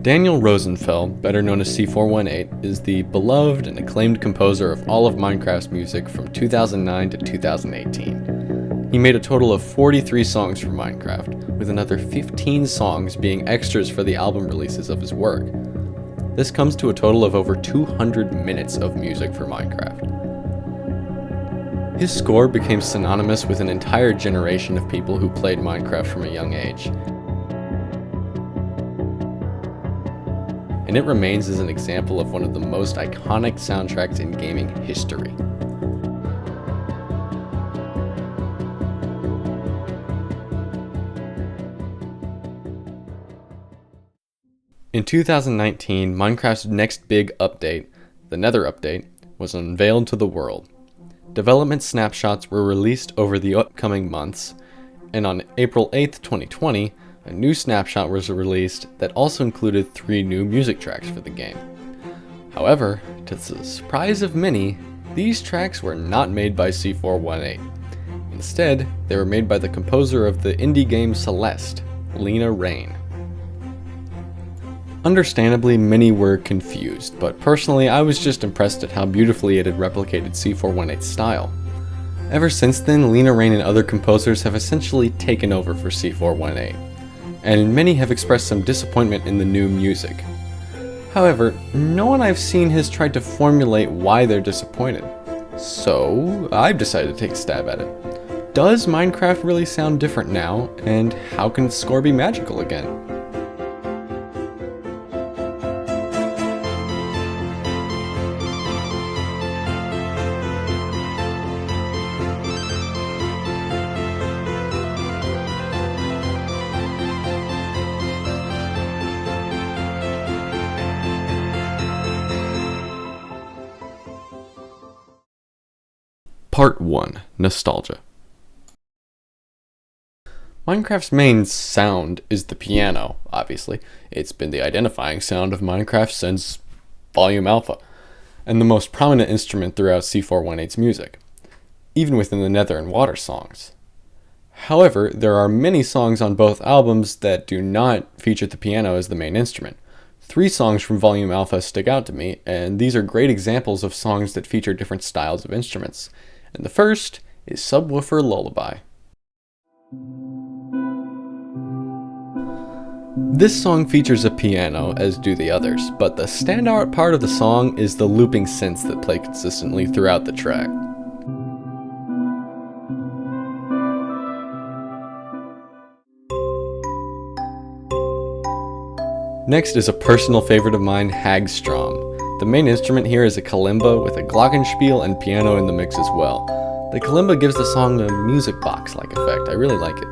Daniel Rosenfeld, better known as C418, is the beloved and acclaimed composer of all of Minecraft's music from 2009 to 2018. He made a total of 43 songs for Minecraft, with another 15 songs being extras for the album releases of his work. This comes to a total of over 200 minutes of music for Minecraft. His score became synonymous with an entire generation of people who played Minecraft from a young age. And it remains as an example of one of the most iconic soundtracks in gaming history. In 2019, Minecraft's next big update, the Nether Update, was unveiled to the world. Development snapshots were released over the upcoming months, and on April 8th, 2020, a new snapshot was released that also included 3 new music tracks for the game. However, to the surprise of many, these tracks were not made by C418. Instead, they were made by the composer of the indie game Celeste, Lena Raine. Understandably, many were confused, but personally I was just impressed at how beautifully it had replicated C418's style. Ever since then, Lena Raine and other composers have essentially taken over for C418. And many have expressed some disappointment in the new music. However, no one I've seen has tried to formulate why they're disappointed. So, I've decided to take a stab at it. Does Minecraft really sound different now, and how can the score be magical again? Part 1. Nostalgia. Minecraft's main sound is the piano, obviously. It's been the identifying sound of Minecraft since Volume Alpha, and the most prominent instrument throughout C418's music, even within the Nether and Water songs. However, there are many songs on both albums that do not feature the piano as the main instrument. 3 songs from Volume Alpha stick out to me, and these are great examples of songs that feature different styles of instruments. And the first is Subwoofer Lullaby. This song features a piano, as do the others, but the standout part of the song is the looping synths that play consistently throughout the track. Next is a personal favorite of mine, Hagstrom. The main instrument here is a kalimba with a glockenspiel and piano in the mix as well. The kalimba gives the song a music box-like effect. I really like it.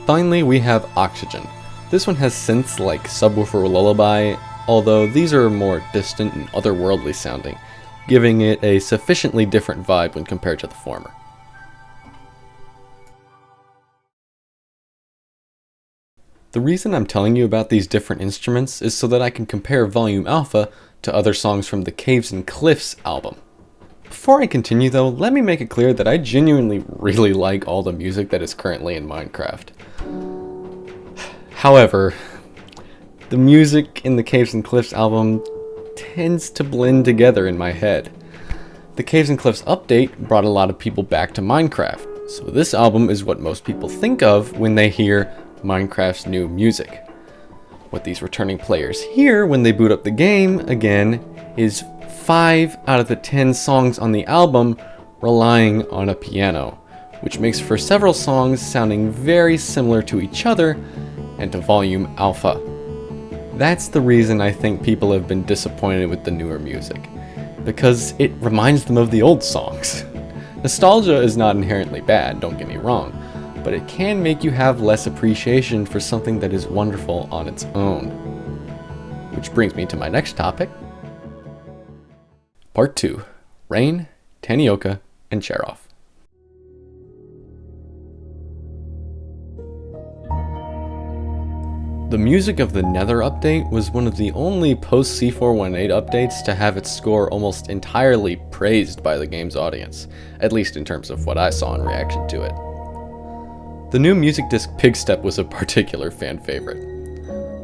Finally, we have Oxygen. This one has synths like Subwoofer Lullaby, although these are more distant and otherworldly sounding, giving it a sufficiently different vibe when compared to the former. The reason I'm telling you about these different instruments is so that I can compare Volume Alpha to other songs from the Caves and Cliffs album. Before I continue though, let me make it clear that I genuinely really like all the music that is currently in Minecraft. However, the music in the Caves and Cliffs album tends to blend together in my head. The Caves and Cliffs update brought a lot of people back to Minecraft, so this album is what most people think of when they hear Minecraft's new music. What these returning players hear when they boot up the game again is 5 out of the 10 songs on the album relying on a piano, which makes for several songs sounding very similar to each other and to Volume Alpha. That's the reason I think people have been disappointed with the newer music, because it reminds them of the old songs. Nostalgia is not inherently bad, don't get me wrong, but it can make you have less appreciation for something that is wonderful on its own. Which brings me to my next topic. Part 2. Raine, Tanioka, and Charoth. The music of the Nether update was one of the only post-C418 updates to have its score almost entirely praised by the game's audience, at least in terms of what I saw in reaction to it. The new music disc Pigstep was a particular fan favorite.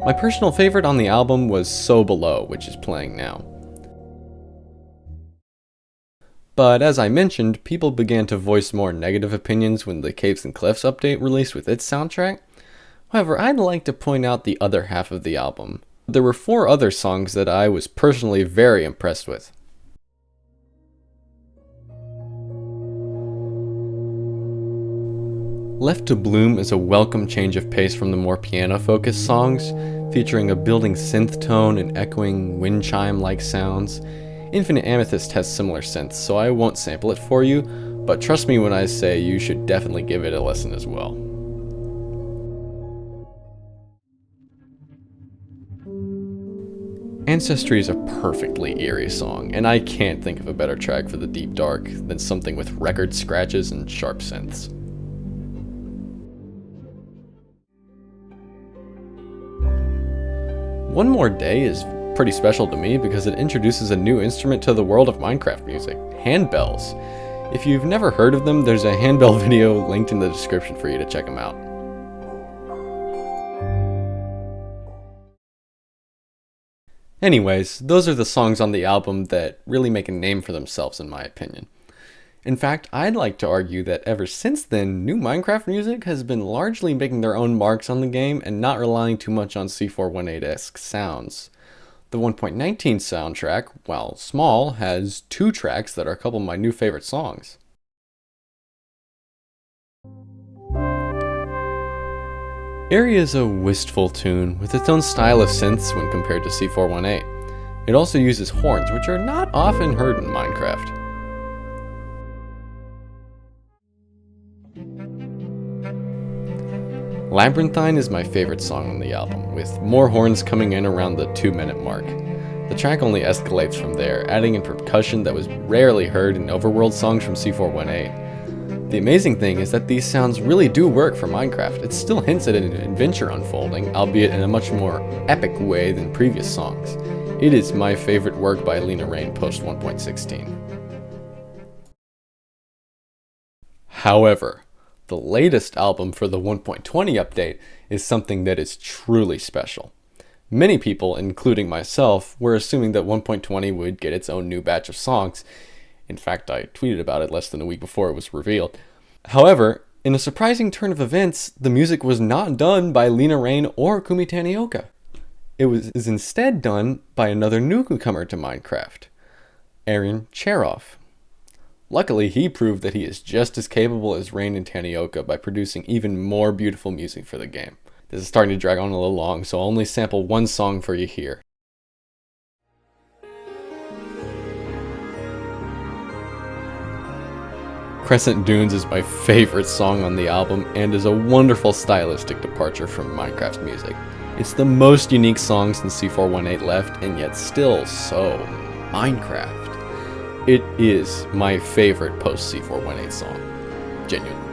My personal favorite on the album was So Below, which is playing now. But as I mentioned, people began to voice more negative opinions when the Caves and Cliffs update released with its soundtrack. However, I'd like to point out the other half of the album. There were 4 other songs that I was personally very impressed with. Left to Bloom is a welcome change of pace from the more piano-focused songs, featuring a building synth tone and echoing wind chime-like sounds. Infinite Amethyst has similar synths, so I won't sample it for you, but trust me when I say you should definitely give it a listen as well. Ancestry is a perfectly eerie song, and I can't think of a better track for the deep dark than something with record scratches and sharp synths. One More Day is pretty special to me because it introduces a new instrument to the world of Minecraft music, handbells. If you've never heard of them, there's a handbell video linked in the description for you to check them out. Anyways, those are the songs on the album that really make a name for themselves in my opinion. In fact, I'd like to argue that ever since then, new Minecraft music has been largely making their own marks on the game and not relying too much on C418-esque sounds. The 1.19 soundtrack, while small, has 2 tracks that are a couple of my new favorite songs. Area is a wistful tune with its own style of synths when compared to C418. It also uses horns, which are not often heard in Minecraft. Labyrinthine is my favorite song on the album, with more horns coming in around the 2-minute mark. The track only escalates from there, adding in percussion that was rarely heard in overworld songs from C418. The amazing thing is that these sounds really do work for Minecraft. It still hints at an adventure unfolding, albeit in a much more epic way than previous songs. It is my favorite work by Lena Raine post 1.16. However, the latest album for the 1.20 update is something that is truly special. Many people, including myself, were assuming that 1.20 would get its own new batch of songs. In fact, I tweeted about it less than a week before it was revealed. However, in a surprising turn of events, the music was not done by Lena Raine or Kumi Tanioka. It was instead done by another newcomer to Minecraft, Aaron Cheroff. Luckily, he proved that he is just as capable as Raine and Tanioka by producing even more beautiful music for the game. This is starting to drag on a little long, so I'll only sample one song for you here. Crescent Dunes is my favorite song on the album and is a wonderful stylistic departure from Minecraft music. It's the most unique song since C418 left, and yet still so Minecraft. It is my favorite post C418 song. Genuinely.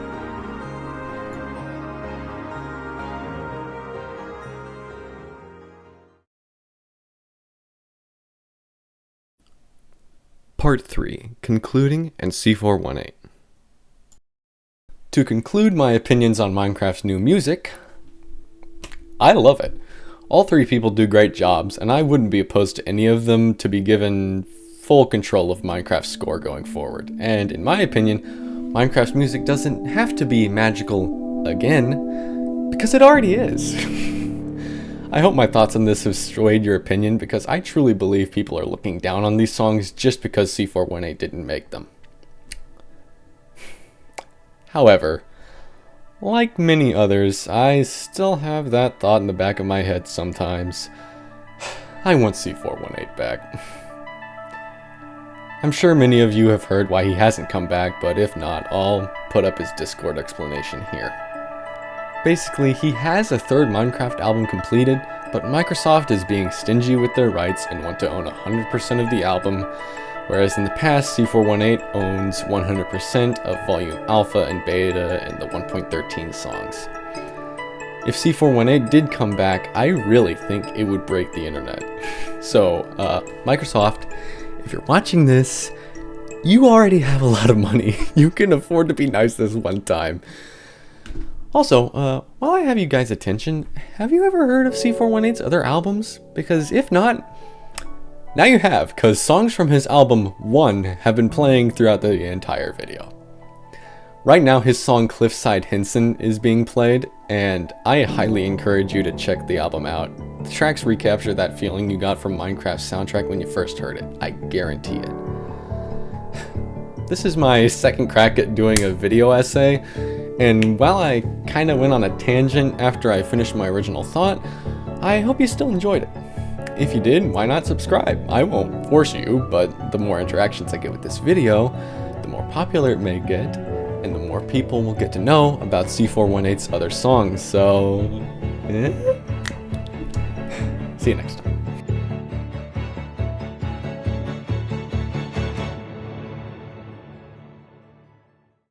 Part 3. Concluding and C418. To conclude my opinions on Minecraft's new music, I love it. All 3 people do great jobs, and I wouldn't be opposed to any of them to be given full control of Minecraft's score going forward. And in my opinion, Minecraft's music doesn't have to be magical again, because it already is. I hope my thoughts on this have swayed your opinion, because I truly believe people are looking down on these songs just because C418 didn't make them. However, like many others, I still have that thought in the back of my head sometimes. I want C418 back. I'm sure many of you have heard why he hasn't come back, but if not, I'll put up his Discord explanation here. Basically, he has a 3rd Minecraft album completed, but Microsoft is being stingy with their rights and want to own 100% of the album, whereas in the past, C418 owns 100% of Volume Alpha and Beta and the 1.13 songs. If C418 did come back, I really think it would break the internet. So, Microsoft, if you're watching this, you already have a lot of money. You can afford to be nice this one time. Also, while I have you guys' attention, have you ever heard of C418's other albums? Because if not, now you have, because songs from his album 1 have been playing throughout the entire video. Right now his song Cliffside Henson is being played, and I highly encourage you to check the album out. The tracks recapture that feeling you got from Minecraft's soundtrack when you first heard it. I guarantee it. This is my second crack at doing a video essay, and while I kinda went on a tangent after I finished my original thought, I hope you still enjoyed it. If you did, why not subscribe? I won't force you, but the more interactions I get with this video, the more popular it may get, and the more people will get to know about C418's other songs, so... See you next time.